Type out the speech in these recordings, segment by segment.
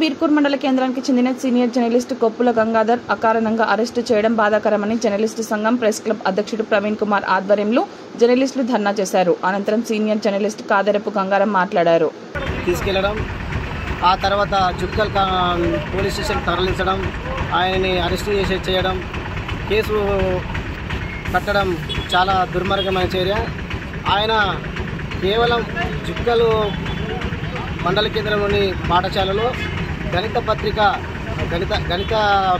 బీర్కూర్ మండల కేంద్రానికి చెందిన సీనియర్ జర్నలిస్టు కొప్పుల గంగాధర్ అకారణంగా అరెస్టు చేయడం బాధాకరమని జర్నలిస్టు సంఘం ప్రెస్ క్లబ్ అధ్యక్షుడు ప్రవీణ్ కుమార్ ఆధ్వర్యంలో జర్నలిస్టులు ధర్నా చేశారు. అనంతరం సీనియర్ జర్నలిస్టు కాదరపు గంగారం మాట్లాడారు. తీసుకెళ్లడం, ఆ తర్వాత జుక్కల్ పోలీస్ స్టేషన్ తరలించడం, ఆయనని అరెస్ట్ చేయడం, కేసు కట్టడం చాలా దుర్మార్గమైన చర్య. ఆయన కేవలం జుక్కలు మండల కేంద్రంలోని పాఠశాలలో గణిత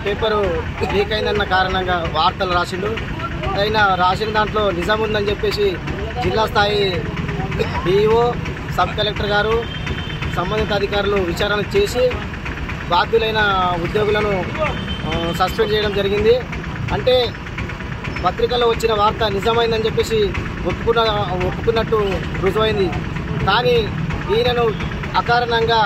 పేపరు లీక్ అయిందన్న కారణంగా వార్తలు రాసిండు. అయినా రాసిన దాంట్లో నిజం ఉందని చెప్పేసి జిల్లా స్థాయి డిఈఓ, సబ్ కలెక్టర్ గారు, సంబంధిత అధికారులు విచారణ చేసి బాధ్యులైన ఉద్యోగులను సస్పెండ్ చేయడం జరిగింది. అంటే పత్రికల్లో వచ్చిన వార్త నిజమైందని చెప్పేసి ఒప్పుకున్నట్టు రుజువైంది. కానీ ఈయనను అకారణంగా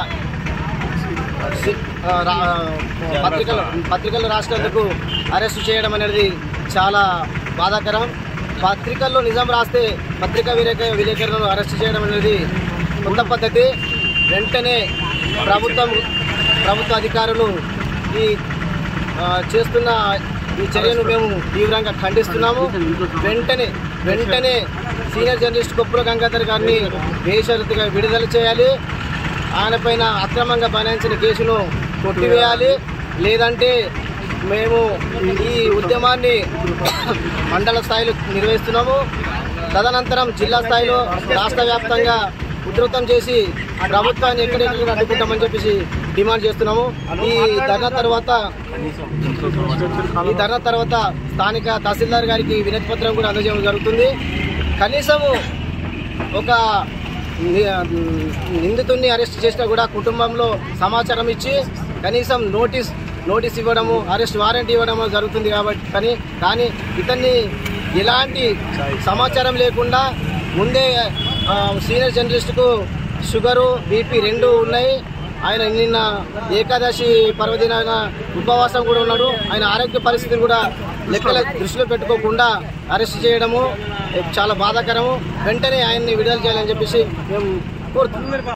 పత్రికల్లో రాసినందుకు అరెస్టు చేయడం అనేది చాలా బాధాకరం. పత్రికల్లో నిజం రాస్తే పత్రికా విలేకరులను అరెస్టు చేయడం అనేది కొత్త పద్ధతి. వెంటనే ప్రభుత్వ అధికారులు ఈ చేస్తున్న ఈ చర్యను మేము తీవ్రంగా ఖండిస్తున్నాము. వెంటనే సీనియర్ జర్నలిస్ట్ కొప్పుల గంగాధర్ గారిని బేషరతుగా విడుదల చేయాలి. ఆయన పైన అక్రమంగా బనాయించిన కేసును కొట్టివేయాలి. లేదంటే మేము ఈ ఉద్యమాన్ని మండల స్థాయిలో నిర్వహిస్తున్నాము. తదనంతరం జిల్లా స్థాయిలో రాష్ట్ర వ్యాప్తంగా ఉధృతం చేసి ప్రభుత్వాన్ని ఎక్కడెక్కడ అడ్డుకుంటామని చెప్పేసి డిమాండ్ చేస్తున్నాము. ఈ ధర్నా తర్వాత స్థానిక తహసీల్దార్ గారికి వినతి పత్రం కూడా అందజేయడం జరుగుతుంది. కనీసము ఒక నిందితుడిని అరెస్ట్ చేసినా కూడా కుటుంబంలో సమాచారం ఇచ్చి కనీసం నోటీస్ ఇవ్వడము, అరెస్ట్ వారెంట్ ఇవ్వడము జరుగుతుంది. కానీ ఇతన్ని ఎలాంటి సమాచారం లేకుండా ముందే సీనియర్ జర్నలిస్టుకు షుగరు, బీపీ 2 ఉన్నాయి. ఆయన నిన్న ఏకాదశి పర్వదినాన ఉపవాసం కూడా ఉన్నాడు. ఆయన ఆరోగ్య పరిస్థితిని కూడా దృష్టిలో పెట్టుకోకుండా అరెస్ట్ చేయడము చాలా బాధాకరము. వెంటనే ఆయన్ని విడుదల చేయాలని చెప్పేసి మేము కోరుతున్నాం.